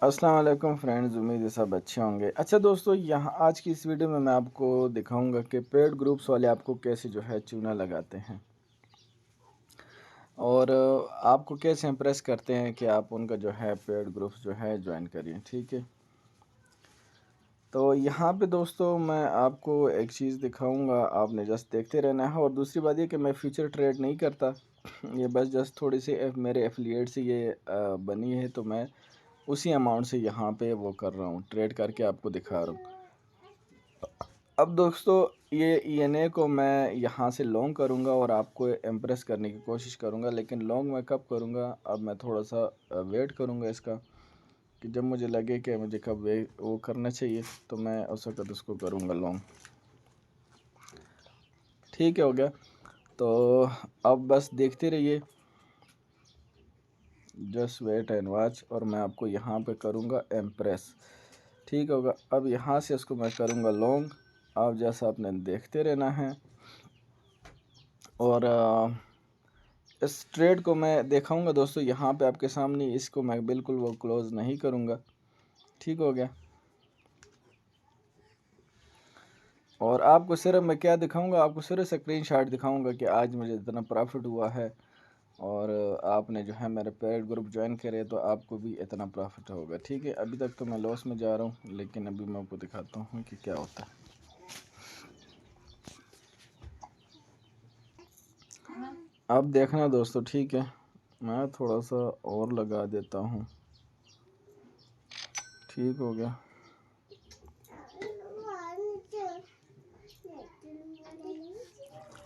अस्सलाम वालेकुम फ्रेंड्स, उम्मीद है सब अच्छे होंगे। अच्छा दोस्तों, यहाँ आज की इस वीडियो में मैं आपको दिखाऊंगा कि पेड ग्रुप्स वाले आपको कैसे जो है चूना लगाते हैं और आपको कैसे इम्प्रेस करते हैं कि आप उनका जो है पेड ग्रुप्स जो है ज्वाइन करिए। ठीक है, तो यहाँ पे दोस्तों मैं आपको एक चीज़ दिखाऊंगा, आपने जस्ट देखते रहना है। और दूसरी बात ये कि मैं फ्यूचर ट्रेड नहीं करता ये बस जस्ट थोड़ी सी मेरे एफिलिएट से ये बनी है, तो मैं उसी अमाउंट से यहाँ पे वो कर रहा हूँ, ट्रेड करके आपको दिखा रहा हूँ। अब दोस्तों, ये ईएनए को मैं यहाँ से लॉन्ग करूँगा और आपको इम्प्रेस करने की कोशिश करूँगा। लेकिन लॉन्ग मैं कब करूँगा, अब मैं थोड़ा सा वेट करूँगा इसका, कि जब मुझे लगे कि मुझे कब वो करना चाहिए तो मैं उस वक्त उसको करूँगा लॉन्ग। ठीक है, हो गया। तो अब बस देखते रहिए, जस्ट वेट एंड वॉच, और मैं आपको यहाँ पे करूँगा इम्प्रेस। ठीक होगा। अब यहाँ से इसको मैं करूँगा लॉन्ग, आप जैसा आपने देखते रहना है। और इस ट्रेड को मैं दिखाऊंगा दोस्तों यहाँ पे आपके सामने, इसको मैं बिल्कुल वो क्लोज़ नहीं करूँगा। ठीक हो गया। और आपको सिर्फ मैं क्या दिखाऊंगा, आपको सिर्फ स्क्रीनशॉट दिखाऊंगा कि आज मुझे इतना प्रॉफिट हुआ है, और आपने जो है मेरे पेड ग्रुप ज्वाइन करे तो आपको भी इतना प्रॉफिट होगा। ठीक है, अभी तक तो मैं लॉस में जा रहा हूँ, लेकिन अभी मैं आपको दिखाता हूँ कि क्या होता है। अब देखना दोस्तों, ठीक है, मैं थोड़ा सा और लगा देता हूँ। ठीक हो गया।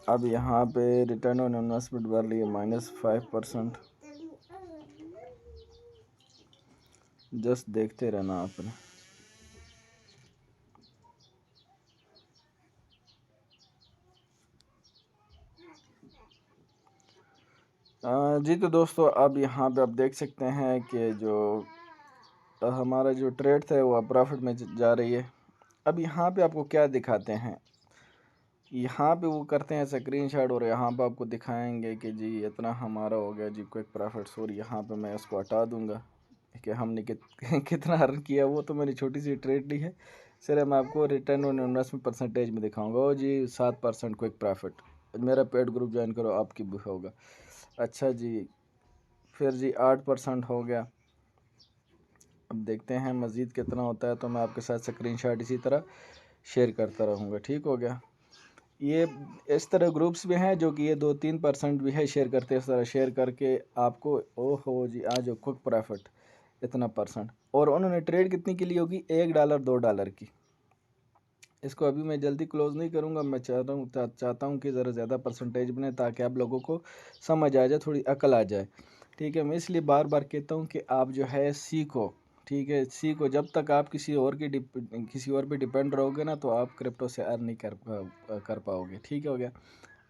अब यहाँ पे रिटर्न ऑन इन्वेस्टमेंट बढ़ रही है -5%। जस्ट देखते रहना आपने। जी तो दोस्तों, अब यहाँ पे आप देख सकते हैं कि जो हमारा जो ट्रेड था वो प्रॉफिट में जा रही है। अब यहाँ पे आपको क्या दिखाते हैं, यहाँ पे वो करते हैं स्क्रीनशॉट, और यहाँ पे आपको दिखाएंगे कि जी इतना हमारा हो गया जी क्विक प्रॉफिट्स। और यहाँ पे मैं इसको हटा दूंगा कि हमने कितना अर्न किया। वो तो मैंने छोटी सी ट्रेड ली है, सिर्फ मैं आपको रिटर्न ऑन इन्वेस्टमेंट परसेंटेज में दिखाऊंगा। ओ जी 7% क्विक प्रॉफिट, मेरा पेड ग्रुप ज्वाइन करो, आपकी भी होगा। अच्छा जी, फिर जी 8% हो गया। अब देखते हैं मज़ीद कितना होता है, तो मैं आपके साथ स्क्रीनशॉट इसी तरह शेयर करता रहूँगा। ठीक हो गया। ये इस तरह ग्रुप्स भी हैं जो कि ये 2-3% भी है शेयर करते हैं। इस तरह शेयर करके आपको ओहो जी आज क्विक प्रॉफिट इतना परसेंट। और उन्होंने ट्रेड कितनी की ली होगी, $1 $2 की। इसको अभी मैं जल्दी क्लोज़ नहीं करूँगा, मैं चाहता हूँ कि ज़रा ज़्यादा परसेंटेज बने, ताकि आप लोगों को समझ आ जाए, थोड़ी अकल आ जाए। ठीक है, मैं इसलिए बार बार कहता हूँ कि आप जो है सीखो। ठीक है, सीखो। जब तक आप किसी और पे डिपेंड रहोगे ना, तो आप क्रिप्टो से अर्न नहीं कर पाओगे। ठीक हो गया।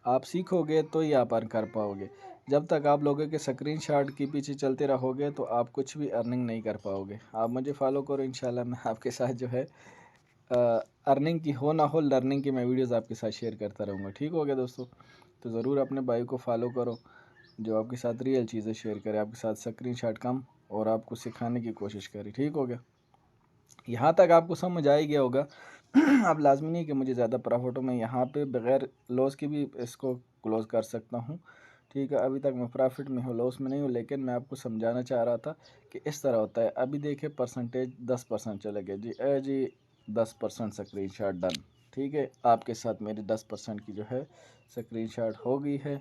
आप सीखोगे तो ही आप अर्न कर पाओगे। जब तक आप लोगों के स्क्रीनशॉट के पीछे चलते रहोगे तो आप कुछ भी अर्निंग नहीं कर पाओगे। आप मुझे फॉलो करो, इंशाल्लाह मैं आपके साथ जो है अर्निंग की हो ना हो, लर्निंग की मैं वीडियोस आपके साथ शेयर करता रहूँगा। ठीक हो गया दोस्तों, तो ज़रूर अपने भाई को फॉलो करो जो आपके साथ रियल चीज़ें शेयर करे, आपके साथ स्क्रीनशॉट कम और आपको सिखाने की कोशिश करे। ठीक हो गया। यहाँ तक आपको समझ आ ही गया होगा। अब लाजमी नहीं कि मुझे ज़्यादा प्रॉफिट हो, मैं यहाँ पे बग़ैर लॉस के भी इसको क्लोज़ कर सकता हूँ। ठीक है, अभी तक मैं प्रॉफिट में हूँ, लॉस में नहीं हूँ, लेकिन मैं आपको समझाना चाह रहा था कि इस तरह होता है। अभी देखिए परसेंटेज 10% चले गए जी। जी 10% स्क्रीनशॉट डन। ठीक है, आपके साथ मेरी 10% की जो है स्क्रीनशॉट हो गई है।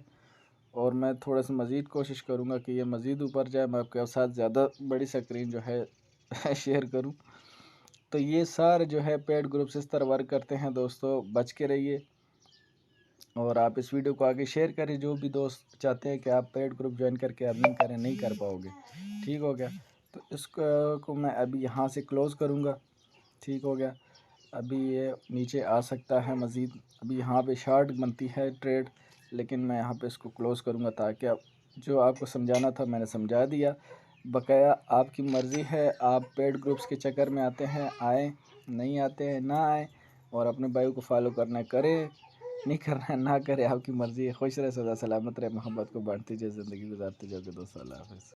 और मैं थोड़ा सा मज़ीद कोशिश करूँगा कि ये मज़ीद ऊपर जाए, मैं आपके साथ ज़्यादा बड़ी स्क्रीन जो है शेयर करूँ। तो ये सारे जो है पेड ग्रुप्स इस तरह वर्क करते हैं दोस्तों, बच के रहिए। और आप इस वीडियो को आगे शेयर करें, जो भी दोस्त चाहते हैं कि आप पेड ग्रुप ज्वाइन करके अर्निंग करें, नहीं कर पाओगे। ठीक हो गया। तो इसको को मैं अभी यहाँ से क्लोज़ करूँगा। ठीक हो गया। अभी ये नीचे आ सकता है मज़ीद, अभी यहाँ पे शॉर्ट बनती है ट्रेड, लेकिन मैं यहाँ पे इसको क्लोज़ करूँगा, ताकि आप जो आपको समझाना था मैंने समझा दिया। बकाया आपकी मर्ज़ी है, आप पेड ग्रुप्स के चक्कर में आते हैं आएँ, नहीं आते हैं ना आएँ। और अपने भाई को फॉलो करना है करें, नहीं करना है ना करें, आपकी मर्ज़ी है। खुश रहे, सदा सलामत रहे, मोहब्बत को बांटते जाए, ज़िंदगी गुजारते जाओगे दोस्तों। अल्लाह हाफ़िज़।